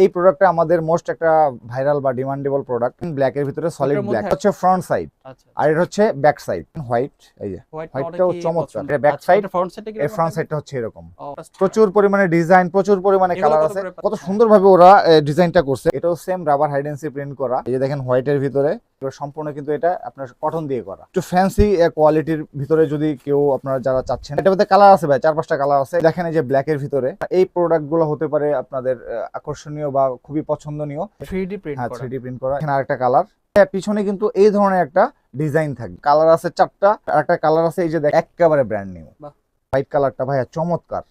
এই প্রোডাক্টটা আমাদের মোস্ট একটা ভাইরাল বা ডিমান্ডেবল প্রোডাক্ট। ব্ল্যাক এর ভিতরে সলিড ব্ল্যাক হচ্ছে ফ্রন্ট সাইড, আর এটা হচ্ছে ব্যাক সাইড হোয়াইট। এই যে হোয়াইটটাও চমৎকার। এটা ব্যাক সাইড, এর ফ্রন্ট সাইডটা হচ্ছে এরকম। প্রচুর পরিমাণে ডিজাইন, প্রচুর পরিমাণে কালার আছে। কত সুন্দরভাবে ওরা ডিজাইনটা করছে। এটাও সেম রাবার হাইডেন্সি প্রিন্ট করা। এই যে দেখেন হোয়াইটের ভিতরে সম্পূর্ণ কিন্তু এটা আপনার কটন দিয়ে করা। একটু ফ্যান্সি কোয়ালিটির ভিতরে যদি কেউ আপনারা যারা চাচ্ছেন, এটার মধ্যে কালার আছে ভাই, 4-5টা কালার আছে। দেখেন এই যে ব্ল্যাক এর ভিতরে এই প্রোডাক্ট গুলো হতে পারে আপনাদের আকর্ষণীয় বা খুবই পছন্দনীয়। 3D প্রিন্ট করা। 3D প্রিন্ট করা। এখানে আরেকটা কালার, পিছনে কিন্তু এই ধরনের একটা ডিজাইন থাকবে। কালার আছে 4টা, আর একটা কালার আছে এই যে দেখ একেবারে ব্র্যান্ড নিউ হোয়াইট কালারটা ভাইয়া চমৎকার।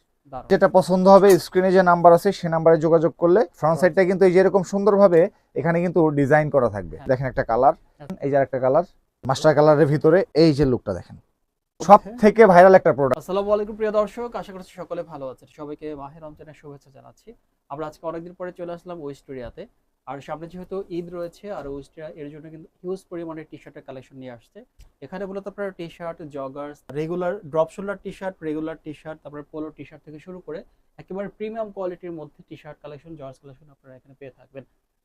যেটা পছন্দ হবে স্ক্রিনে যে নাম্বার আছে সেই নাম্বারে যোগাযোগ করলে ফ্রন্ট সাইডটা কিন্তু এই যে এরকম সুন্দরভাবে এখানে কিন্তু ডিজাইন করা থাকবে। দেখেন একটা কালার, এই যে আরেকটা কালার মাস্টার কালারের ভিতরে এই যে লুকটা দেখেন, সব থেকে ভাইরাল একটা প্রোডাক্ট। আসসালামু আলাইকুম প্রিয় দর্শক, আশা করছি সকলে ভালো আছেন। সবাইকে মাহে রমজানের শুভেচ্ছা জানাচ্ছি। আমরা আজকে অনেকদিন পরে চলে আসলাম ওয়েস্টেরিয়াতে। আর সামনে যেহেতু ঈদ রয়েছে, আর ওয়েস্টেরিয়া এর জন্য কিন্তু হিউজ পরিমাণে টি শার্টের কালেকশন নিয়ে আসছে। এখানে মূলত আপনারা T shirt, joggers, regular drop shoulder T shirt, regular T shirt, তারপরে পোলো টি শার্ট থেকে শুরু করে একেবারে প্রিমিয়াম কোয়ালিটির মধ্যে T shirt collection, joggers collection আপনারা এখানে পেয়ে থাকবেন।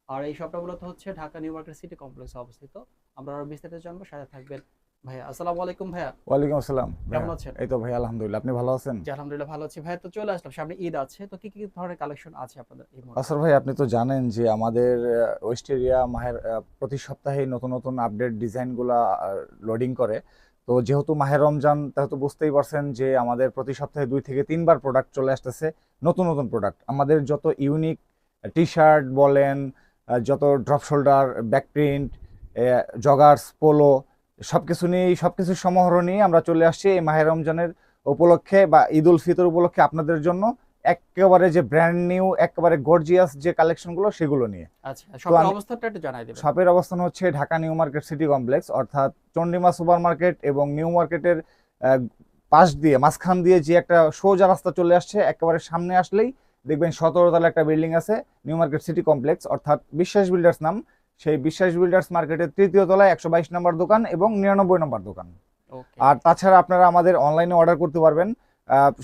আর এই শপটা মূলত হচ্ছে ঢাকা নিউ মার্কেট সিটি কমপ্লেক্সে অবস্থিত। আমরা আরো বিস্তারিত জানবো, সাথে থাকবেন ভাইয়া। আসসালামু আলাইকুম ভাইয়া। ওয়ালাইকুম আসসালাম, কেমন আছেন? এই তো ভাই আলহামদুলিল্লাহ, আপনি ভালো আছেন? জি আলহামদুলিল্লাহ ভালো আছি ভাইয়া। তো চলে আসলাম, সামনে ঈদ আছে, তো কি কি ধরনের কালেকশন আছে আপনাদের এই মুহূর্তে? আসর ভাই, আপনি তো জানেন যে আমাদের ওয়েস্টেরিয়া মাহের প্রতি সপ্তাহে নতুন নতুন আপডেট ডিজাইনগুলা লোডিং করে। তো যেহেতু মাহের রমজান, তাহলে বুঝতেই পারছেন যে আমাদের প্রতি সপ্তাহে 2 থেকে 3 বার প্রোডাক্ট চলে আসতেছে, নতুন নতুন প্রোডাক্ট। আমাদের যত ইউনিক টি শার্ট বলেন, যত drop shoulder, back print, joggers, polo, সবকিছু নিয়ে, সবকিছুর সমাহার নিয়ে আমরা চলে আসছি এই মাহের রমজানের উপলক্ষে বা ঈদ উল ফিতর উপলক্ষে আপনাদের জন্য একেবারে যে ব্র্যান্ড নিউ, একেবারে গর্জিয়াস যে কালেকশনগুলো সেগুলো নিয়ে। আচ্ছা, শপের অবস্থাটা একটু জানাই দিবেন। শপের অবস্থান হচ্ছে Dhaka new market city complex, অর্থাৎ চন্ডিমা সুপার মার্কেট এবং নিউ মার্কেটের পাশ দিয়ে, মাঝখান দিয়ে যে একটা সোজা রাস্তা চলে আসছে, একেবারে সামনে আসলেই দেখবেন 17 তলা একটা বিল্ডিং আছে, নিউ মার্কেট সিটি কমপ্লেক্স, অর্থাৎ বিশ্বাস বিল্ডার্স নাম। সেই বিশ্বাস বিল্ডার্স মার্কেটের 3য় তলায় 122 নম্বর দোকান এবং 99 নম্বর দোকান। আর তাছাড়া আপনারা আমাদের অনলাইনে অর্ডার করতে পারবেন।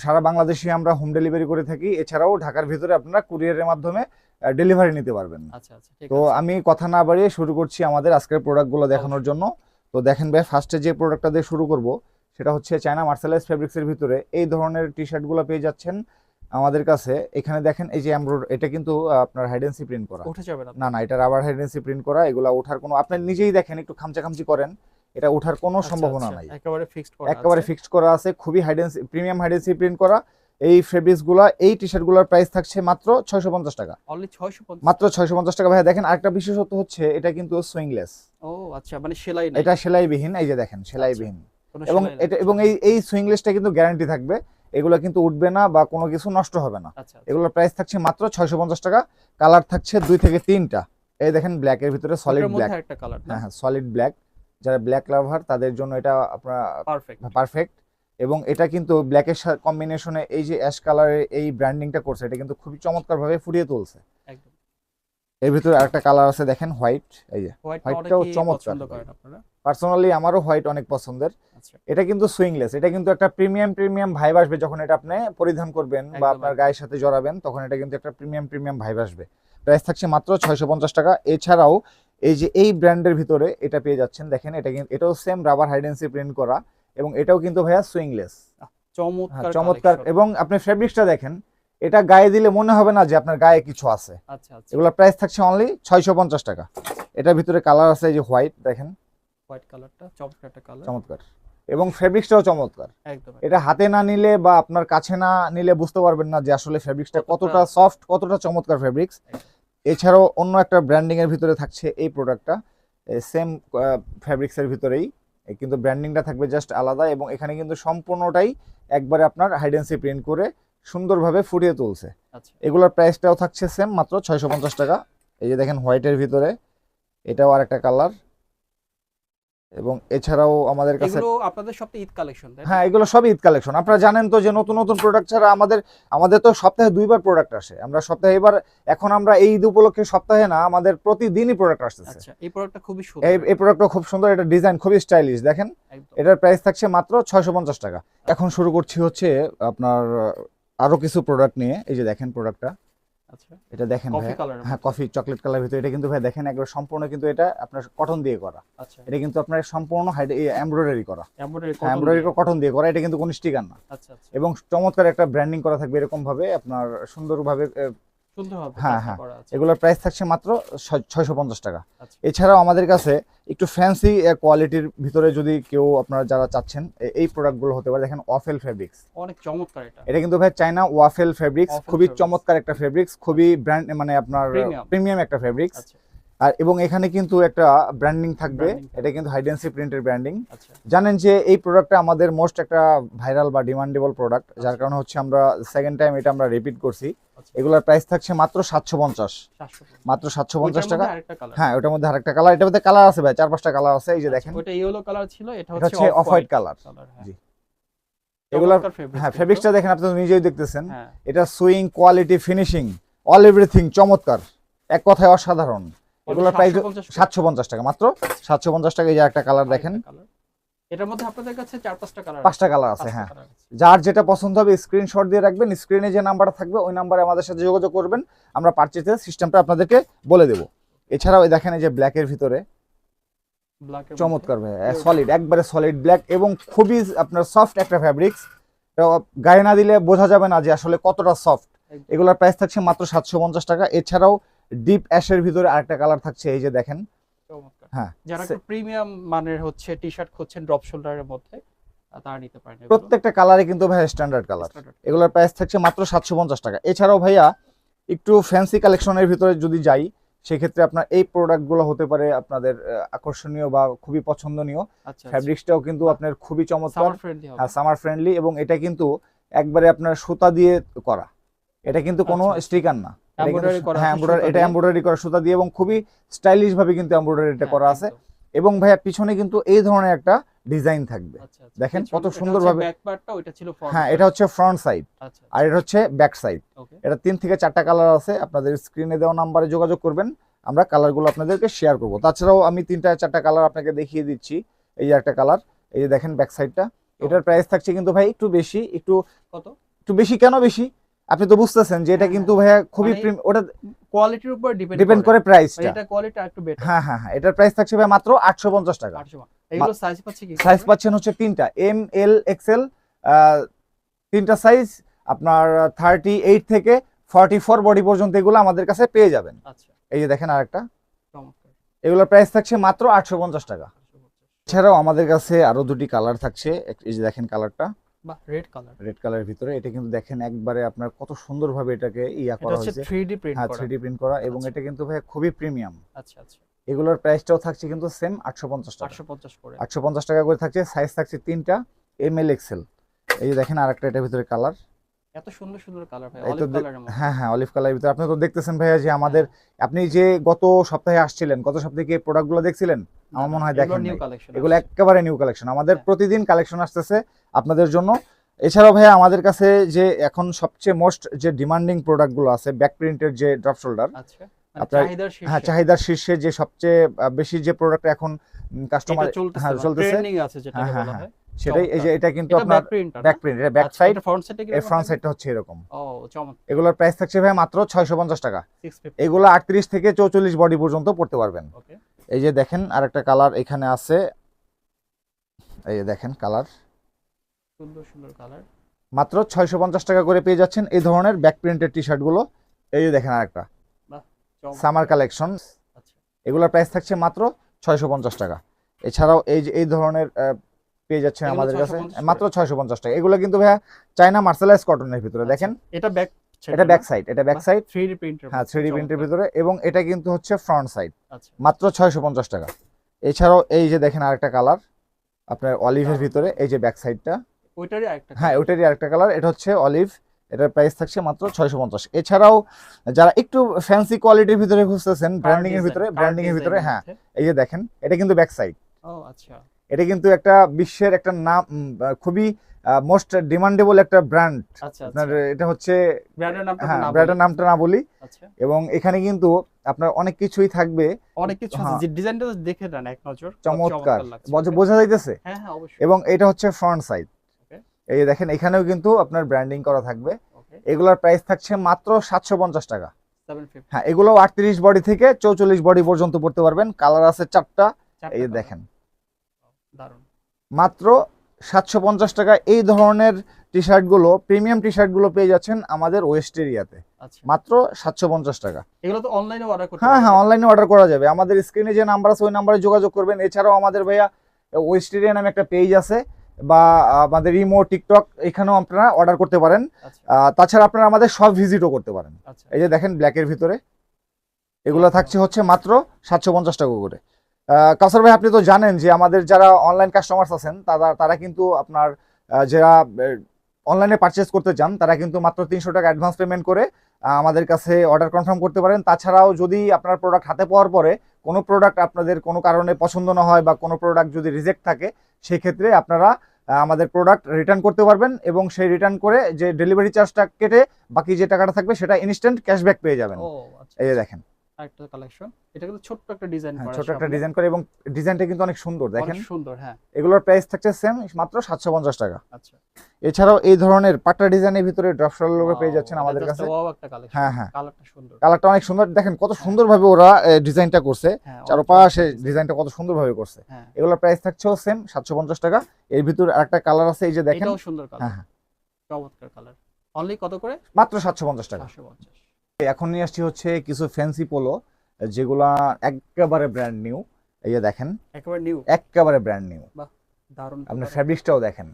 সারা বাংলাদেশে আমরা হোম ডেলিভারি করে থাকি। এছাড়াও ঢাকার ভিতরে আপনারা কুরিয়ারের মাধ্যমে ডেলিভারি নিতে পারবেন। আচ্ছা আচ্ছা, ঠিক তো আছে। আমি কথা না বাড়িয়ে শুরু করছি আমাদের আজকের প্রোডাক্টগুলো দেখানোর জন্য। তো দেখেন ভাই, ফার্স্টে যে প্রোডাক্টটা দিয়ে শুরু করব সেটা হচ্ছে চায়না মার্সেলাইজ ফেব্রিক্সের ভিতরে এই ধরনের টি শার্টগুলো পেয়ে যাচ্ছেন আমাদের কাছে। এখানে দেখেন এই যে এটা কিন্তু আপনার হাইডেন্সি প্রিন্ট করা, উঠে যাবে না না, এটা রাবার হাইডেন্সি প্রিন্ট করা। এগুলা ওঠার কোনো, আপনি নিজেই দেখেন একটু খামচি করেন, এটা ওঠার কোনো সম্ভাবনা নাই। একেবারে ফিক্সড করা, একেবারে ফিক্সড করা আছে, খুবই হাইডেন্সি প্রিমিয়াম হাইডেন্সি প্রিন্ট করা। এই ফেব্রিক্সগুলো, এই টি শার্টগুলোর প্রাইস থাকছে মাত্র 650 টাকা। অনলি 650, মাত্র 650 টাকা ভাই। দেখেন আরেকটা বিশেষত্ব হচ্ছে এটা কিন্তু সুইংলেস। ও আচ্ছা, মানে সেলাই না, এটা সেলাইবিহীন। এই যে দেখেন সেলাইবিহীন, এবং এটা এবং এই সুইংলেসটা কিন্তু গ্যারান্টি থাকবে, এগুলো কিন্তু উঠবে না বা কোনো কিছু নষ্ট হবে না। এগুলোর প্রাইস থাকছে মাত্র 650 টাকা। কালার থাকছে 2 থেকে 3টা। এই দেখেন ব্ল্যাক এর ভিতরে সলিড ব্ল্যাক, একটা কালার। হ্যাঁ সলিড ব্ল্যাক। যারা ব্ল্যাক লাভার তাদের জন্য এটা আপনার পারফেক্ট। এবং এটা কিন্তু ব্ল্যাকের কম্বিনেশনে এই যে অ্যাশ কালারের এই ব্র্যান্ডিংটা করছে, এটা কিন্তু খুবই চমৎকার ভাবে ফুটিয়ে তুলছে। একদম। এর ভিতরে আরেকটা কালার আছে দেখেন হোয়াইট। এই যে হোয়াইটটাও চমৎকার। পার্সোনালি আমারও হোয়াইট অনেক পছন্দের। এটা কিন্তু সুইংলেস, এটা কিন্তু একটা প্রিমিয়াম ভাইব আসবে যখন এটা আপনি পরিধান করবেন বা আপনার গায়ের সাথে জড়াবেন, তখন এটা কিন্তু একটা প্রিমিয়াম ভাইব আসবে। প্রাইস থাকছে মাত্র 650 টাকা। এছাড়াও এই যে এই ব্র্যান্ডের ভিতরে এটা পেয়ে যাচ্ছেন, দেখেন এটা কিন্তু, এটাও সেম রাবার হাইডেন্সি প্রিন্ট করা, এবং এটাও কিন্তু ভাইয়া সুইংলেস। চমৎকার। এবং আপনি ফেব্রিক্সটা দেখেন, এটা গায়ে দিলে মনে হবে না যে আপনার গায়ে কিছু আছে। এগুলোর প্রাইস থাকছে অনলি 650 টাকা। এটার ভিতরে কালার আছে এই যে হোয়াইট, দেখেন হোয়াইট কালারটা চমৎকার, এবং ফেব্রিক্সটাও চমৎকার। এটা হাতে না নিলে বা আপনার কাছে না নিলে বুঝতে পারবেন না যে আসলে ফেব্রিক্সটা কতটা সফট, কতটা চমৎকার ফেব্রিক্স। এছাড়াও অন্য একটা ব্র্যান্ডিং এর ভিতরে থাকছে এই প্রোডাক্টটা, সেম ফেব্রিক্সের ভিতরেই, কিন্তু ব্র্যান্ডিংটা থাকবে জাস্ট আলাদা। এবং এখানে কিন্তু সম্পূর্ণটাই একবারে আপনার হাইডেন্সি প্রিন্ট করে সুন্দরভাবে ফুটিয়ে তুলছে। এগুলোর প্রাইসটাও থাকছে সেম মাত্র 650 টাকা। এই যে দেখেন হোয়াইটের ভিতরে এটাও আরেকটা কালার। এবং এছাড়াও আমাদের কাছে এগুলো আপনাদের সপ্তাহে ঈদ কালেকশন, হ্যাঁ এগুলো সব ঈদ কালেকশন। আপনারা জানেন তো যে নতুন নতুন প্রোডাক্ট ছাড়া আমাদের তো সপ্তাহে 2 বার প্রোডাক্ট আসে। আমরা সপ্তাহে এবার এখন আমরা এই ঈদ উপলক্ষে সপ্তাহে না, আমাদের প্রতিদিনই প্রোডাক্ট আসতেছে। আচ্ছা, এই প্রোডাক্টটা খুবই সুন্দর, এই প্রোডাক্টটা খুব সুন্দর, এটা ডিজাইন খুবই স্টাইলিশ। দেখেন এটার প্রাইস থাকছে মাত্র 650 টাকা। এখন শুরু করছি হচ্ছে আপনার আরো কিছু প্রোডাক্ট নিয়ে। এই যে দেখেন প্রোডাক্টটা, আচ্ছা, এটা দেখেন কফি ভাই, কালার। হ্যাঁ কফি চকলেট কালার ভিতরে। এটা কিন্তু ভাই দেখেন একবার সম্পূর্ণ কিন্তু এটা আপনার কটন দিয়ে করা। আচ্ছা, এটা কিন্তু আপনার সম্পূর্ণ এমব্রয়ডারি করা, এমব্রয়ডারি এমব্রয়ডারি কটন দিয়ে করা। এটা কিন্তু কোনো স্টিকার না। আচ্ছা, আচ্ছা, এবং চমৎকার একটা ব্র্যান্ডিং করা থাকবে এরকম ভাবে আপনার সুন্দরভাবে। সুন্দরভাবে হ্যাঁ কাজটা হ্যাঁ, করা আছে। এগুলোর প্রাইস থাকছে মাত্র 650 টাকা। আচ্ছা, এছাড়াও আমাদের কাছে একটু ফ্যান্সি কোয়ালিটির ভিতরে যদি কেউ আপনারা যারা চাচ্ছেন এই প্রোডাক্টগুলো হতে পারে। দেখেন ওয়াফেল ফেব্রিক্স, অনেক চমৎকার এটা। এটা কিন্তু ভাই চায়না ওয়াফেল ফেব্রিক্স, ওয়াফেল খুবই ফেব্রিক্স। চমৎকার একটা ফেব্রিক্স, খুবই ব্র্যান্ড মানে আপনার প্রিমিয়াম। প্রিমিয়াম একটা ফেব্রিক্স। আচ্ছা, আর এবং এখানে কিন্তু একটা ব্র্যান্ডিং থাকবে, Branding এটা কিন্তু হাইডেন্সি প্রিন্টের ব্র্যান্ডিং। আচ্ছা, জানেন যে এই প্রোডাক্টটা আমাদের মোস্ট একটা ভাইরাল বা ডিমান্ডেবল প্রোডাক্ট, যার কারণে হচ্ছে আমরা সেকেন্ড টাইম এটা আমরা রিপিট করছি। আচ্ছা, এগুলোর প্রাইস থাকছে মাত্র 750, 750 মাত্র 750 টাকা। আরেকটা কালার। হ্যাঁ, ওটার মধ্যে আরেকটা কালার, এটার মধ্যে কালার আছে ভাই, 4-5টা কালার আছে। এই যে দেখেন, ওটা ইয়েলো কালার ছিল, এটা এটা হচ্ছে হচ্ছে অফ হোয়াইট কালার। জি, এগুলোর হ্যাঁ ফেব্রিক্সটা দেখেন, আপনি তো নিজেই দেখতেছেন। হ্যাঁ, এটা swing, quality, finishing, all everything চমৎকার, এক কথায় অসাধারণ। এগুলোর প্রাইস 750 টাকা, মাত্র 750 টাকা। এই যে একটা কালার দেখেন, এটার মধ্যে আপনাদের কাছে 4-5টা কালার, 5টা কালার আছে। হ্যাঁ, যার যেটা পছন্দ হবে স্ক্রিনশট দিয়ে রাখবেন, স্ক্রিনে যে নাম্বার থাকবে ওই নাম্বারে আমাদের সাথে যোগাযোগ করবেন, আমরা পারচেজের সিস্টেমটা আপনাদেরকে বলে দেব। এছাড়াও এই দেখেন, এই যে ব্ল্যাকের ভিতরে চমৎকার ভাই, সলিড, একবারে সলিড ব্ল্যাক এবং খুবই আপনার সফট একটা ফ্যাব্রিক্স। গায়ে না দিলে বোঝা যাবে না যে আসলে কতটা সফট। এগুলোর প্রাইস থাকছে মাত্র 750 টাকা। এছাড়াও ডিপ অ্যাশের ভিতরে আরেকটা কালার থাকছে, এই যে দেখেন। হ্যাঁ, যারা একটু প্রিমিয়াম মানের হচ্ছে টি-শার্ট খুঁজছেন ড্রপ শোল্ডারের মধ্যে, তারা নিতে পারেন। প্রত্যেকটা কালারে কিন্তু ভাই স্ট্যান্ডার্ড কালার। এগুলোর প্রাইস থাকছে মাত্র 750 টাকা। এছাড়াও ভাইয়া একটু ফ্যান্সি কালেকশনের ভিতরে যদি যাই, সেক্ষেত্রে আপনার এই প্রোডাক্টগুলো হতে পারে আপনাদের আকর্ষণীয় বা খুবই পছন্দনীয়। ফ্যাব্রিক্সটাও কিন্তু আপনার খুবই চমৎকার, সামার ফ্রেন্ডলি, এবং এটা কিন্তু একবারে আপনার সুতা দিয়ে করা। এটা কিন্তু কোনো স্টিকার না, এটা এমব্রয়ডারি করা সুতা দিয়ে, এবং খুবই স্টাইলিশ ভাবে কিন্তু এমব্রয়ডারিটা করা আছে। এবং ভাইয়া পিছনে কিন্তু এই ধরনের একটা ডিজাইন থাকবে, দেখেন কত সুন্দর ভাবে। হ্যাঁ, এটা হচ্ছে ফ্রন্ট সাইড, আর এটা হচ্ছে ব্যাক সাইড। এটা 3 থেকে 4টা কালার আছে। আপনাদের স্ক্রিনে দেওয়া নাম্বারে যোগাযোগ করবেন, আমরা কালারগুলো আপনাদেরকে শেয়ার করব। তাছাড়াও আমি 3-4টা কালার আপনাকে দেখিয়ে দিচ্ছি। এই যে একটা কালার, এই যে দেখেন ব্যাক সাইডটা। এটার প্রাইস থাকছে কিন্তু ভাই একটু বেশি। একটু বেশি কেন বেশি, আপনি তো বুঝতেছেন যে এটা কিন্তু ভাইয়া খুবই ওটা কোয়ালিটির উপর ডিপেন্ড করে প্রাইসটা। এটা কোয়ালিটি একটু বেটার। হ্যাঁ হ্যাঁ হ্যাঁ, এটার প্রাইস থাকছে ভাই মাত্র 850 টাকা। এগুলো সাইজ পাচ্ছি কি? সাইজ পাচ্ছেন হচ্ছে 3টা, এম, এল, এক্সেল, 3টা সাইজ। আপনার 38 থেকে 44 বডি পর্যন্ত এগুলো আমাদের কাছে পেয়ে যাবেন। আচ্ছা, এই যে দেখেন আরেকটা, চমৎকার। এগুলোর প্রাইস থাকছে মাত্র 850 টাকা। এছাড়াও আমাদের কাছে আরো 2টি কালার থাকছে। এই যে দেখেন কালারটা, রেড কালারের ভিতরে। এটা কিন্তু দেখেন একবারে আপনার কত সুন্দরভাবে এটাকে করা হয়েছে। 3D প্রিন্ট করা। হ্যাঁ, 3D প্রিন্ট করা, এবং এটা কিন্তু ভাই খুবই প্রিমিয়াম। আচ্ছা আচ্ছা, এগুলোর প্রাইসটাও থাকছে কিন্তু সেম 850 টাকা। 850 করে, 850 টাকা করে থাকছে। সাইজ থাকছে 3টা, এম, এল, এক্সেল। এই যে দেখেন আরেকটা, এটার ভিতরে কালার, এত সুন্দর সুন্দর কালার ভাই, অলিভ কালারের মধ্যে। হ্যাঁ হ্যাঁ, অলিভ কালারের ভিতরে। আপনি তো দেখতেছেন ভাইয়া যে আমাদের, আপনি যে গত সপ্তাহে আসছিলেন, গত সপ্তাহে কি প্রোডাক্টগুলো দেখছিলেন? আমার মনে হয় দেখেন এগুলো একেবারে নিউ কালেকশন। আমাদের প্রতিদিন কালেকশন আসতেছে আপনাদের জন্য। এছাড়াও ভাইয়া আমাদের কাছে যে এখন সবচেয়ে মোস্ট যে ডিমান্ডিং প্রোডাক্টগুলো আছে, ব্যাক প্রিন্টের যে ড্রপ শোল্ডার, আপনার হ্যাঁ চাহিদার শীর্ষে যে সবচেয়ে বেশি যে প্রোডাক্ট এখন কাস্টমার চলতেছে, হ্যাঁ হ্যাঁ, সেটাই। এই যে এটা কিন্তু আপনার ব্যাক প্রিন্ট, এটা ব্যাক সাইড, এর ফ্রন্ট সাইডটা হচ্ছে এরকম। এগুলোর প্রাইস থাকছে ভাই মাত্র 650 টাকা। এগুলো 38 থেকে 44 বডি পর্যন্ত পড়তে পারবেন। এই যে দেখেন আরেকটা কালার এখানে আছে, এই যে দেখেন কালার, সুন্দর সুন্দর কালার, মাত্র 650 টাকা করে পেয়ে যাচ্ছেন এই ধরনের ব্যাক প্রিন্টের টি শার্ট গুলো। এই যে দেখেন আরেকটা সামার কালেকশন, এগুলোর প্রাইস থাকছে মাত্র 650 টাকা। এছাড়াও এই যে এই ধরনের পেয়ে যাচ্ছেন আমাদের কাছে মাত্র 650 টাকা। এগুলো কিন্তু ভাইয়া চায়না মার্সেলাইজ কটনের ভিতরে। দেখেন এটা ব্যাক সাইড, এটা ব্যাক সাইড 3D প্রিন্টের, হ্যাঁ 3D প্রিন্টের ভিতরে, এবং এটা কিন্তু হচ্ছে ফ্রন্ট সাইড, মাত্র 650 টাকা। এছাড়াও এই যে দেখেন আরেকটা কালার আপনার অলিভের ভিতরে, এই যে ব্যাক সাইডটা, ওইটারই আরেকটা, হ্যাঁ ওইটারই আরেকটা কালার, এটা হচ্ছে অলিভ। এটার প্রাইস থাকছে মাত্র 650। এছাড়াও যারা একটু ফ্যান্সি কোয়ালিটির ভিতরে খুঁজতেছেন, ব্র্যান্ডিং এর ভিতরে, হ্যাঁ এই যে দেখেন এটা কিন্তু ব্যাক সাইড। ও আচ্ছা, এটা কিন্তু একটা বিশ্বের একটা নাম, খুবই মোস্ট ডিমান্ডেবল একটা ব্র্যান্ড। আপনার এটা হচ্ছে ব্র্যান্ডের নামটা না বলি, এবং এখানে কিন্তু আপনার অনেক কিছুই থাকবে, অনেক কিছু আছে যে ডিজাইনটা দেখে নেন এক নজর, চমৎকার বোঝা যাইতেছে। হ্যাঁ হ্যাঁ, অবশ্যই। এবং এটা হচ্ছে ফ্রন্ট সাইড, এই দেখেন এখানেও কিন্তু আপনার ব্র্যান্ডিং করা থাকবে। এগুলোর প্রাইস থাকছে মাত্র 750 টাকা। 750 হ্যাঁ, এগুলো 38 বডি থেকে 44 বডি পর্যন্ত পড়তে পারবেন। কালার আছে 4টা, এই যে দেখেন দারুন। মাত্র 750 টাকা এই ধরনের টি শার্ট গুলো, প্রিমিয়াম টি শার্ট গুলো পেয়ে যাচ্ছেন আমাদের ওয়েস্টেরিয়াতে আচ্ছা, মাত্র 750 টাকা। এগুলো তো অনলাইনে অর্ডার করতে হ্যাঁ হ্যাঁ, পারবেন? অনলাইনে অর্ডার করা যাবে। আমাদের স্ক্রিনে যে নাম্বার আছে ওই নাম্বারে যোগাযোগ করবেন। এছাড়াও আমাদের ভাইয়া ওয়েস্টেরিয়া নামে একটা পেজ আছে, বা আমাদের ইমো, টিকটক, এখানেও আপনারা অর্ডার করতে পারেন। আচ্ছা তাছাড়া আপনারা আমাদের সব ভিজিটও করতে পারেন। আচ্ছা, এই যে দেখেন ব্ল্যাকের ভিতরে এগুলো থাকছে হচ্ছে মাত্র 750 টাকা করে। কাউসার ভাই, আপনি তো জানেন যে আমাদের যারা অনলাইন কাস্টমার্স আছেন তারা কিন্তু আপনার যারা অনলাইনে পারচেস করতে চান তারা কিন্তু মাত্র 300 টাকা অ্যাডভান্স পেমেন্ট করে আমাদের কাছে অর্ডার কনফার্ম করতে পারেন। তাছাড়াও যদি আপনার প্রোডাক্ট হাতে পাওয়ার পরে কোনো প্রোডাক্ট আপনাদের কোনো কারণে পছন্দ না হয় বা কোনো প্রোডাক্ট যদি রিজেক্ট থাকে, সেক্ষেত্রে আপনারা আমাদের প্রোডাক্ট রিটার্ন করতে পারবেন, এবং সেই রিটার্ন করে যে ডেলিভারি চার্জটা কেটে বাকি যে টাকাটা থাকবে সেটা ইনস্ট্যান্ট ক্যাশব্যাক পেয়ে যাবেন। ও আচ্ছা, এই যে দেখেন আরেকটা কালেকশন, এটা কিন্তু ছোট্ট একটা ডিজাইন করা, ছোট একটা ডিজাইন করে, এবং ডিজাইনটা কিন্তু অনেক সুন্দর দেখেন। অনেক সুন্দর। হ্যাঁ, এগুলোর প্রাইস থাকছে সেম মাত্র 750 টাকা। আচ্ছা, এছাড়াও এই ধরনের পাট্টা ডিজাইনের ভিতরে ড্রপ শোল্ডার লোগো পেয়ে যাচ্ছেন আমাদের কাছে। ওয়াও, একটা কালেকশন। হ্যাঁ হ্যাঁ, কালারটা সুন্দর, কালারটা অনেক সুন্দর, দেখেন কত সুন্দরভাবে ওরা ডিজাইনটা করছে, হ্যাঁ, চারপাশে ডিজাইনটা কত সুন্দরভাবে করছে। হ্যাঁ, এগুলোর প্রাইস থাকছেও সেম 750 টাকা। এর ভিতরে আরেকটা কালার আছে, এই যে দেখেন। এটাও সুন্দর কালার। হ্যাঁ হ্যাঁ, চমৎকার কালার। অনলি কত করে? মাত্র 750 টাকা। 750। এখন নিয়ে আসছি হচ্ছে কিছু ফ্যান্সি পোলো, যেগুলা একেবারে ব্র্যান্ড নিউ। এই যে দেখেন, একেবারে নিউ, একেবারে ব্র্যান্ড নিউ। বাহ, দারুণ। আপনার ফ্যাব্রিক্সটাও দেখেন।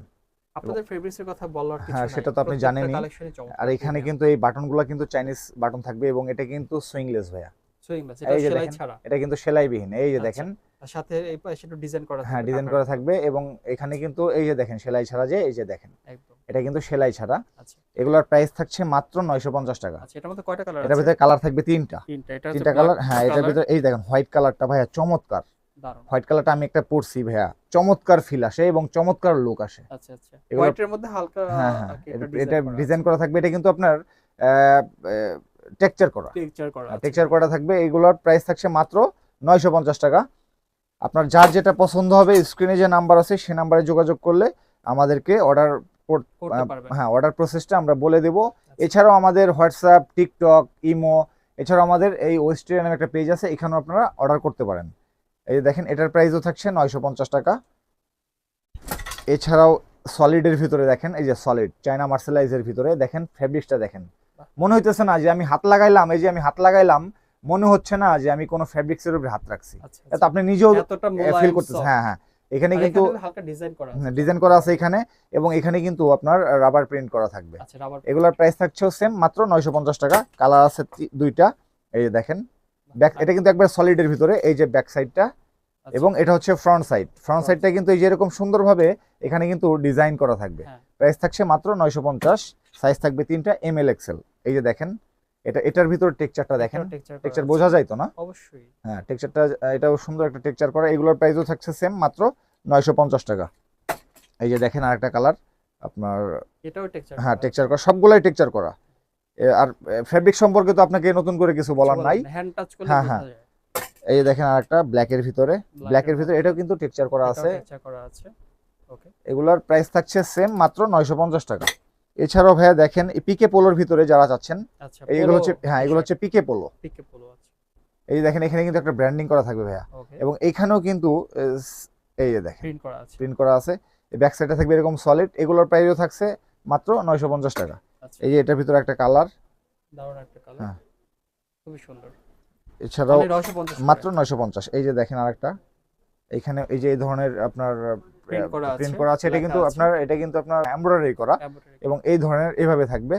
আপনাদের ফেব্রিক্স এর কথা বলার কিছু হ্যাঁ, নাই, সেটা তো আপনি প্রত্যেকটা জানেনই। কালেকশনই চমৎকার। আর এখানে কিন্তু এই বাটনগুলো কিন্তু চাইনিজ বাটন থাকবে, এবং এটা কিন্তু সুইংলেস ভাইয়া। সুইংলেস, এটা এই যে সেলাই দেখেন, ছাড়া। এটা কিন্তু সেলাইবিহীন। এই যে আচ্ছা, দেখেন, আর সাথে এই পাশে একটু ডিজাইন করা হ্যাঁ থাকবে, ডিজাইন কাটার করা মতো। থাকবে, এবং এখানে কিন্তু এই যে দেখেন সেলাই ছাড়া, যে এই যে দেখেন একদম। এটা কিন্তু সেলাই ছাড়া। আচ্ছা এগুলোর প্রাইস থাকছে মাত্র 950 টাকা। আচ্ছা, এটার মধ্যে কয়টা কালার আছে? এটার ভিতরে কালার থাকবে তিনটা। তিনটা। এটা হচ্ছে তিনটা কালার, black হ্যাঁ। এটার color, ভিতরে এই দেখেন হোয়াইট কালারটা ভাইয়া চমৎকার। দারুণ। হোয়াইট কালারটা আমি একটা পরছি ভাইয়া, চমৎকার ফিল আসে এবং চমৎকার লুক আসে। আচ্ছা আচ্ছা, এগুলো- হোয়াইটের মধ্যে হালকা হ্যাঁ হ্যাঁ, আর কি একটা এটা ডিজাইন ডিজাইন করা থাকবে। এটা কিন্তু আপনার টেক্সচার করা, টেক্সচার করা আছে। টেক্সচার করা থাকবে। এগুলোর প্রাইস থাকছে মাত্র 950 টাকা। আপনার যার যেটা পছন্দ হবে, স্ক্রিনে যে নাম্বার আছে সেই নাম্বারে যোগাযোগ করলে আমাদেরকে অর্ডার করতে পারবেন। হ্যাঁ, অর্ডার প্রসেসটা আমরা বলে দেব। এছাড়াও আমাদের হোয়াটসঅ্যাপ, টিকটক, ইমো, এছাড়াও আমাদের এই ওয়েস্টেরিয়া নামে একটা পেজ আছে, এখানেও আপনারা অর্ডার করতে পারেন। এই যে দেখেন, এটার প্রাইসও থাকছে 950 টাকা। এছাড়াও সলিডের ভিতরে দেখেন, এই যে সলিড চায়না মার্সেলাইজের ভিতরে দেখেন, ফেব্রিক্সটা দেখেন। মনে হইতেছে না যে আমি হাত লাগাইলাম, এই যে আমি হাত লাগাইলাম, মনে হচ্ছে না যে আমি কোনো ফেব্রিক্সের উপরে হাত রাখছি। আচ্ছা এটা আপনি নিজেও এতটা ফিল মোলায়েম করতেছেন। soft। হ্যাঁ হ্যাঁ, এখানে আর কিন্তু এখানে হালকা ডিজাইন করা আছে। ডিজাইন করা আছে এখানে, এবং এখানে কিন্তু আপনার রাবার প্রিন্ট করা থাকবে। আচ্ছা, রাবার। এগুলোর প্রাইস থাকছেও সেম মাত্র 950 টাকা। কালার আছে দুইটা, এই যে দেখেন। ব্যাক, এটা কিন্তু একবার সলিডের ভিতরে, এই যে ব্যাক সাইডটা, এবং এটা হচ্ছে ফ্রন্ট সাইড। ফ্রন্ট সাইডটা কিন্তু এই যে এরকম সুন্দরভাবে এখানে কিন্তু ডিজাইন করা থাকবে। হ্যাঁ। প্রাইস থাকছে মাত্র 950। সাইজ থাকবে 3টা, ML XL। এই যে দেখেন, এটার ভিতর টেক্সচারটা দেখেন। টেক্সচার বোঝা যায় তো না? অবশ্যই। হ্যাঁ, টেক্সচারটা এটাও সুন্দর একটা টেক্সচার করা। এগুলোর প্রাইসও থাকছে সেম মাত্র 950 টাকা। এই যে দেখেন আরেকটা কালার আপনার, এটাও টেক্সচার। হ্যাঁ টেক্সচার করা, সবগুলাই টেক্সচার করা। আর ফেব্রিক সম্পর্কে তো আপনাকে নতুন করে কিছু বলার নাই। হ্যান্ড টাচ করলে হ্যাঁ, বোঝা হ্যাঁ। যায়। এই যে দেখেন আরেকটা ব্ল্যাকের ভিতরে, ব্ল্যাকের ভিতরে এটাও কিন্তু টেক্সচার করা আছে। টেক্সচার করা আছে। ওকে। এগুলোর প্রাইস থাকছে সেম মাত্র 950 টাকা। এছাড়াও ভাইয়া দেখেন, পিকে পোলোর ভিতরে যারা চাচ্ছেন, আচ্ছা, এইগুলো হচ্ছে, হ্যাঁ এগুলো হচ্ছে পিকে পোলো। পিকে পোলো আছে। এই দেখেন, এখানে কিন্তু একটা ব্র্যান্ডিং করা থাকবে ভাইয়া, ওকে। এবং এইখানেও কিন্তু এই যে দেখেন প্রিন্ট করা আছে। প্রিন্ট করা আছে। এই ব্যাক সাইডে থাকবে এরকম সলিড। এগুলোর প্রাইসও থাকছে মাত্র 950 টাকা। আচ্ছা, এই যে এটার ভিতরে একটা কালার, দারুণ একটা কালার। হ্যাঁ। খুবই সুন্দর। এছাড়াও মানে 950 মাত্র 950। এই যে দেখেন আরেকটা, এখানে এই যে এই ধরনের আপনার প্রিন্ট করা আছে। এটা কিন্তু আপনার এমব্রয়ডারি করা, এবং এই ধরনের এইভাবে থাকবে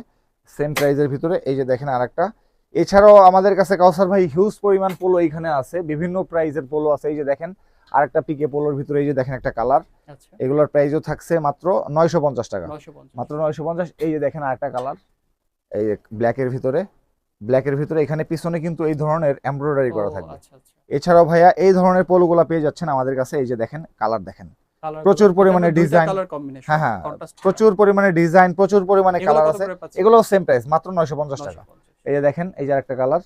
সেম প্রাইজের ভিতরে। এই যে দেখেন আরেকটা। এছাড়াও আমাদের কাছে কাউসার ভাই হিউজ পরিমাণ পোলো এইখানে আছে, বিভিন্ন প্রাইজের পোলো আছে। এই যে দেখেন আরেকটা পিকে পোলোর ভিতরে, এই যে দেখেন একটা কালার। আচ্ছা, এগুলোর প্রাইসও থাকছে মাত্র 950 টাকা। 950 মাত্র 950। এই যে দেখেন আরেকটা কালার, এই ব্ল্যাকের ভিতরে, ব্ল্যাকের ভিতরে এখানে পিছনে কিন্তু এই ধরনের এমব্রয়ডারি করা থাকবে। আচ্ছা আচ্ছা, এছাড়াও ভাইয়া এই ধরনের পোলোগুলো পেয়ে যাচ্ছেন আমাদের কাছে। এই যে দেখেন কালার দেখেন, কালার প্রচুর পরিমাণে ডিজাইন। Colour combination. হ্যাঁ হ্যাঁ, প্রচুর পরিমাণে ডিজাইন, প্রচুর পরিমাণে কালার আছে। এগুলো সেম প্রাইস মাত্র 950 টাকা। এই যে দেখেন, এই যে আরেকটা কালার,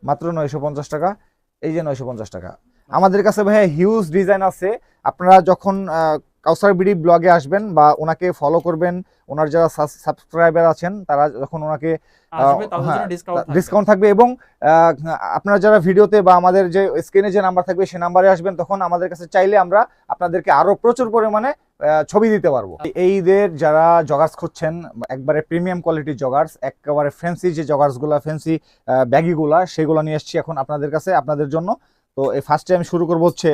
মাত্র 950 টাকা। এই যে 950 টাকা। আমাদের কাছে ভাইয়া হিউজ ডিজাইন আছে। আপনারা যখন কাউসার বিডি ব্লগে আসবেন বা ওনাকে ফলো করবেন, ওনার যারা সাবস্ক্রাইবার আছেন তারা যখন ওনাকে আসবে তাদের জন্য ডিসকাউন্ট থাকবে। ডিসকাউন্ট থাকবে, এবং আপনারা যারা ভিডিওতে বা আমাদের যে স্ক্রিনে যে নাম্বার থাকবে সেই নাম্বারে আসবেন, তখন আমাদের কাছে চাইলে আমরা আপনাদেরকে আরো প্রচুর পরিমাণে ছবি দিতে পারবো। এই ঈদের যারা জগার্স খুঁজছেন, একবারে প্রিমিয়াম কোয়ালিটির জগার্স, একেবারে ফ্যান্সি যে জগার্স গুলা, ফ্যান্সি ব্যাগিগুলা, সেগুলো নিয়ে এসেছি এখন আপনাদের কাছে আপনাদের জন্য। তো এই ফার্স্টে আমি শুরু করবো হচ্ছে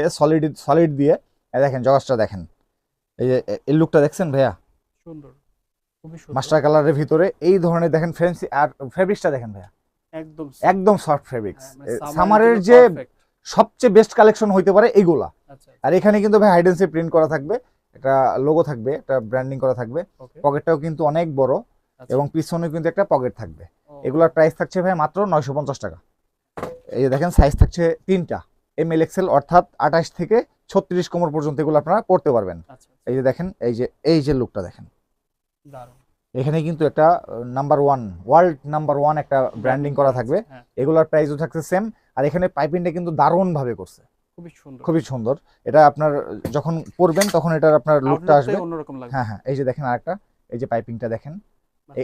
সলিড দিয়ে। দেখেন জগার্সটা দেখেন, এই যে এই লুকটা দেখছেন ভাইয়া, সুন্দর, খুবই সুন্দর, মাস্টার কালারের ভিতরে এই ধরনের দেখেন ফ্যান্সি। আর ফেব্রিক্সটা দেখেন ভাইয়া, একদম একদম সফট ফেব্রিক্স। মানে সামারের জন্য যে perfect। সবচেয়ে বেস্ট কালেকশন হইতে পারে এইগুলা। আচ্ছা, আর এখানে কিন্তু ভাই হাইডেন্সি প্রিন্ট করা থাকবে, একটা লোগো থাকবে, একটা ব্র্যান্ডিং করা থাকবে, ওকে, পকেটটাও কিন্তু অনেক বড়, আচ্ছা, এবং পিছনে কিন্তু একটা পকেট থাকবে। ও, এগুলার প্রাইস থাকছে ভাই মাত্র 950 টাকা। এই যে দেখেন সাইজ থাকছে 3টা, এমএল এক্সেল, অর্থাৎ 28 থেকে 36 কোমর পর্যন্ত এগুলো আপনারা পড়তে পারবেন। আচ্ছা, এই যে দেখেন, এই যে লুকটা দেখেন, দারুণ, এখানে কিন্তু একটা নাম্বার 1, ওয়ার্ল্ড নাম্বার 1 একটা ব্র্যান্ডিং করা থাকবে। হ্যাঁ, এগুলার প্রাইসও থাকছে সেম। আর এখানে পাইপিংটা কিন্তু দারুণ ভাবে করছে, খুবই সুন্দর, খুবই সুন্দর। এটা আপনার যখন পরবেন তখন এটার আপনার লুকটা Outlook আসবে টাই অন্যরকম লাগবে। হ্যাঁ হ্যাঁ। এই যে দেখেন আরেকটা, এই যে পাইপিংটা দেখেন,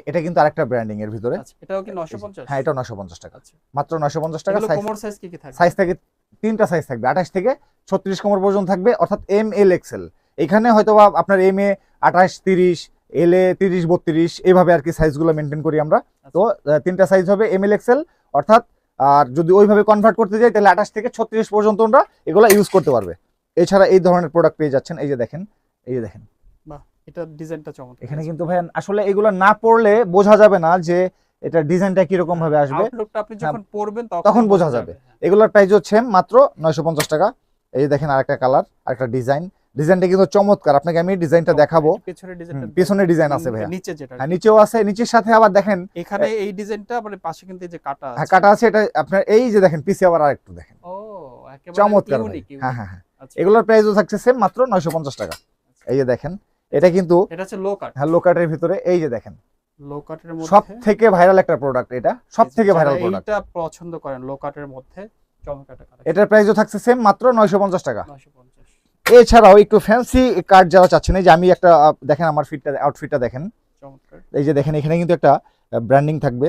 এটা কিন্তু আরেকটা ব্র্যান্ডিং এর ভিতরে। আচ্ছা, এটাও কি 950? হ্যাঁ, এটা 950 টাকা, আচ্ছা, মাত্র 950 টাকা। এগুলো কোমর সাইজ কি থাকবে? সাইজ থাকে 3টা সাইজ থাকবে, 28 থেকে 36 কোমর পর্যন্ত থাকবে, অর্থাৎ এম এল এক্সেল। এখানে হয়তো বা আপনার এম এ 28 30, এল এ 30 32, এইভাবে আর কি সাইজগুলো মেনটেন করি আমরা। তো 3টা সাইজ হবে এম এল এক্সেল, অর্থাৎ আর যদি ওইভাবে কনভার্ট করতে যাই তাহলে 28 থেকে 36 পর্যন্ত আমরা এগুলো ইউজ করতে পারবে। এছাড়া এই ধরনের প্রোডাক্ট পেয়ে যাচ্ছেন। এই যে দেখেন, এই যে দেখেন, বাহ, এটা ডিজাইনটা চমৎকার। এখানে কিন্তু ভাই আসলে এগুলো না পড়লে বোঝা যাবে না যে এটা ডিজাইনটা কিরকম ভাবে আসবে, আউটলুকটা আপনি যখন পরবেন তখন বোঝা যাবে। এগুলোর প্রাইস হচ্ছে মাত্র 950 টাকা। এই যে দেখেন আরেকটা কালার, আরেকটা ডিজাইনটা কিন্তু চমৎকার। আপনাকে আমি ডিজাইনটা দেখাবো। পিছনে ডিজাইন আছে ভাইয়া, নিচে যেটা, হ্যাঁ নিচেও আছে, নিচের সাথে আবার দেখেন এখানে এই ডিজাইনটা মানে পাশে কিন্তু এই যে কাটা আছে, হ্যাঁ কাটা আছে। এটা আপনার এই যে দেখেন পিছে আবার আরেকটু দেখেন, ও একেবারে চমৎকার ভাই। ইউনিক। হ্যাঁ হ্যাঁ হ্যাঁ, আচ্ছা, এগুলোর প্রাইসও থাকছে সেম, মাত্র 950 টাকা। এই যে দেখেন, এটা কিন্তু এটা হচ্ছে লো কাট, হ্যাঁ লো কাটের ভিতরে। এই যে দেখেন, লো কাটের মধ্যে সব থেকে ভাইরাল একটা প্রোডাক্ট, এটা সব থেকে ভাইরাল প্রোডাক্ট। এটা পছন্দ করেন লো কাটের মধ্যে, চমৎকার একটা কালেকশন। এটার প্রাইসও থাকছে সেম, মাত্র 950 টাকা। 950। এছাড়াও একটু ফ্যান্সি কার্ড যারা চাচ্ছেন, এই যে আমি একটা দেখেন আমার আউটফিটটা দেখেন, চমৎকার, এই যে দেখেন এখানে কিন্তু একটা ব্র্যান্ডিং থাকবে।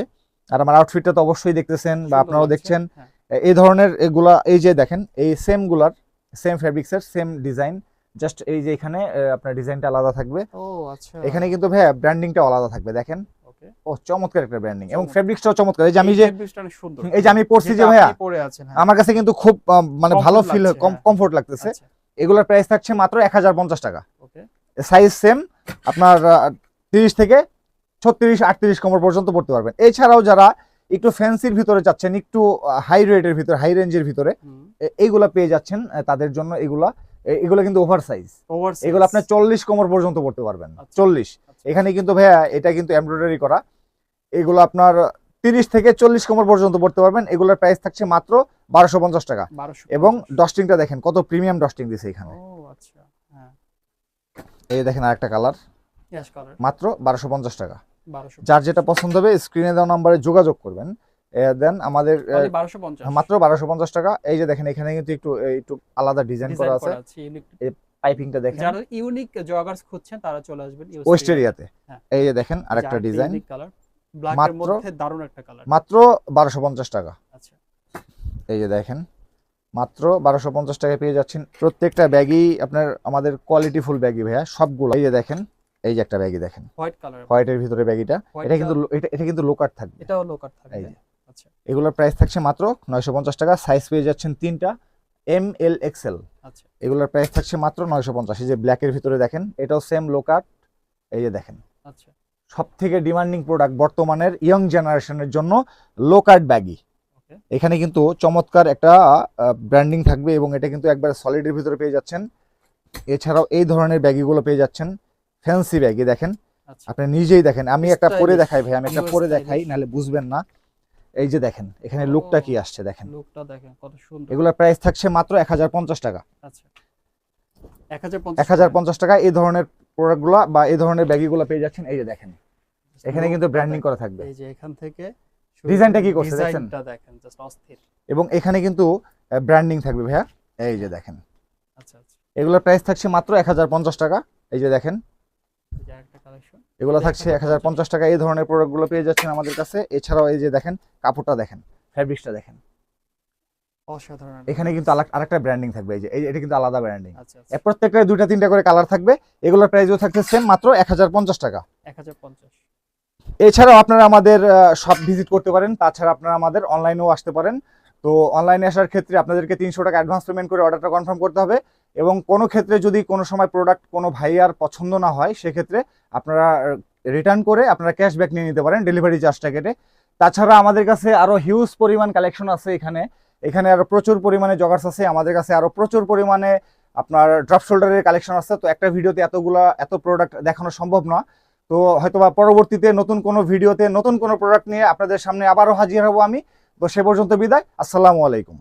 আর আমার আউটফিটটা তো অবশ্যই দেখতেছেন বা সুন্দর আপনারাও লাগছে, দেখছেন। হ্যাঁ। এই ধরনের এগুলা, এই যে দেখেন এই সেম ফেব্রিক্সের সেম ডিজাইন, জাস্ট এই যে এখানে আপনার ডিজাইনটা আলাদা থাকবে। ও আচ্ছা, এখানে কিন্তু ভাই ব্র্যান্ডিংটা আলাদা থাকবে, দেখেন। ওকে, ও চমৎকার একটা ব্র্যান্ডিং, এবং চমৎকার। ফেব্রিক্সটাও চমৎকার। এই যে আমি যে ফেব্রিক্সটা অনেক সুন্দর, এই যে আমি পরছি যে যেটা ভাইয়া, আপনি পরে আছেন, হ্যাঁ। আমার কাছে কিন্তু খুব মানে Comfort ভালো ফিল, লাগছে, হ্যাঁ। কমফোর্ট লাগতেছে। আচ্ছা, এগুলোর প্রাইস থাকছে মাত্র 1050 টাকা। ওকে, সাইজ সেম, আপনার 30 থেকে 36 38 কোমর পর্যন্ত পড়তে পারবেন। এছাড়াও যারা একটু ফ্যান্সির ভিতরে যাচ্ছেন, একটু হাই রেটের ভিতরে, হাই রেঞ্জের ভিতরে, হুম, এইগুলা পেয়ে যাচ্ছেন তাদের জন্য। এগুলা কিন্তু ওভার সাইজ, ওভারসাইজ, এগুলো আপনার 40 কোমর পর্যন্ত পড়তে পারবেন। আচ্ছা, 40 আচ্ছা, এখানে কিন্তু ভাইয়া এটা কিন্তু এমব্রয়ডারি করা। এগুলো আপনার 30 থেকে 40 কোমর পর্যন্ত পড়তে পারবেন। এগুলোর প্রাইস থাকছে মাত্র 1250 টাকা। 1250। এবং ডস্টিংটা দেখেন কত প্রিমিয়াম ডস্টিং দিছে এখানে। ও আচ্ছা, হ্যাঁ, এই দেখেন আরেকটা কালার, অ্যাশ কালার, মাত্র 1250 টাকা। 1250। যার যেটা পছন্দ হবে স্ক্রিনে দেওয়া নাম্বারে যোগাযোগ করবেন। দেন আমাদের তাহলে 1250, মাত্র 1250 টাকা। এই যে দেখেন এখানে কিন্তু একটু আলাদা ডিজাইন করা আছে। ইউনিক। পাইপিংটা দেখেন, যারা ইউনিক জগার্স খুঁজছেন তারা চলে আসবেন ওয়েস্ট এরিয়াতে। হ্যাঁ। এই যে দেখেন আরেকটা ডিজাইন, কালার, ব্ল্যাক এর মাত্র মধ্যে দারুণ একটা কালার, মাত্র 1250 টাকা। আচ্ছা, এই যে দেখেন মাত্র 1250 টাকায় পেয়ে যাচ্ছেন। প্রত্যেকটা ব্যাগই আপনার আমাদের কোয়ালিটি ফুল ব্যাগই ভাইয়া, সবগুলো। এই যে দেখেন, এই যে একটা ব্যাগই দেখেন, হোয়াইট কালার, হোয়াইটের ভিতরে ব্যাগিটা, White এটা কিন্তু এটা কিন্তু লোকার থাকবে। এটাও লো কাট এই থাকবে, যে আচ্ছা, এগুলোর প্রাইস থাকছে মাত্র 950 টাকা। সাইজ পেয়ে যাচ্ছেন 3টা, এম এল এক্সেল। আচ্ছা, এগুলোর প্রাইস থাকছে মাত্র 950। এই যে ব্ল্যাকের ভিতরে দেখেন, এটাও সেম লোকাট। এই যে দেখেন আচ্ছা, সব থেকে ডিমান্ডিং প্রোডাক্ট বর্তমানের ইয়ং জেনারেশনের জন্য, লোকাট ব্যাগি। ওকে, এখানে কিন্তু চমৎকার একটা ব্র্যান্ডিং থাকবে, এবং এটা কিন্তু একবার সলিডের ভিতরে পেয়ে যাচ্ছেন। এছাড়াও এই ধরনের ব্যাগিগুলো পেয়ে যাচ্ছেন, ফ্যান্সি ব্যাগি দেখেন, আচ্ছা, আপনি নিজেই দেখেন। আমি একটা পরে Stylish, দেখাই ভাই, আমি একটা New পরে stylish। দেখাই, নাহলে বুঝবেন না। এই যে দেখেন এখানে লুকটা কি আসছে দেখেন। লুকটা দেখেন কত সুন্দর। এগুলোর প্রাইস থাকছে মাত্র 1050 টাকা। আচ্ছা, 1050, 1050 টাকা এই ধরনের প্রোডাক্টগুলো বা এই ধরনের ব্যাগিগুলো পেয়ে যাচ্ছেন। এই যে দেখেন এখানে কিন্তু ব্র্যান্ডিং করা থাকবে। এই যে এখান থেকে ডিজাইনটা কি করছে দেখেন, ডিজাইনটা দেখেন, জাস্ট অস্থির। এবং এখানে কিন্তু ব্র্যান্ডিং থাকবে ভাইয়া। এই যে দেখেন, আচ্ছা, আচ্ছা, এগুলোর প্রাইস থাকছে মাত্র 1050 টাকা। এই যে দেখেন এই যে আরেকটা কালেকশন, এগুলো থাকছে 1050 টাকা। এই ধরনের প্রোডাক্টগুলো পেয়ে যাচ্ছেন আমাদের কাছে। এছাড়াও এই যে দেখেন কাপড়টা দেখেন, ফ্যাব্রিক্সটা দেখেন, অসাধারণ। এখানে কিন্তু আরেকটা ব্র্যান্ডিং থাকবে। এই যে এটা কিন্তু আলাদা ব্র্যান্ডিং। আচ্ছা আচ্ছা, প্রত্যেকটা 2টা 3টা করে কালার থাকবে। এগুলোর প্রাইসও থাকছে সেম মাত্র 1050 টাকা। 1050। এছাড়াও আপনারা আমাদের শপ ভিজিট করতে পারেন, তাছাড়া আপনারা আমাদের অনলাইনেও আসতে পারেন। তো অনলাইনে আসার ক্ষেত্রে আপনাদেরকে 300 টাকা অ্যাডভান্স পেমেন্ট করে অর্ডারটা কনফার্ম করতে হবে। এবং কোনো ক্ষেত্রে যদি কোনো সময় প্রোডাক্ট কোনো ভাইয়ার পছন্দ না হয়, সেক্ষেত্রে আপনারা রিটার্ন করে আপনারা ক্যাশব্যাক নিয়ে নিতে পারেন ডেলিভারি চার্জটা কেটে। তাছাড়া আমাদের কাছে আরও হিউজ পরিমাণ কালেকশন আছে। এখানে আরও প্রচুর পরিমাণে জগার্স আছে। আমাদের কাছে আরও প্রচুর পরিমাণে আপনার ড্রপ শোল্ডারের কালেকশন আছে। তো একটা ভিডিওতে এত প্রোডাক্ট দেখানো সম্ভব না। তো হয়তোবা পরবর্তীতে নতুন কোনো ভিডিওতে নতুন কোনো প্রোডাক্ট নিয়ে আপনাদের সামনে আবারও হাজির হব আমি। তো সে পর্যন্ত বিদায়, আসসালামু আলাইকুম।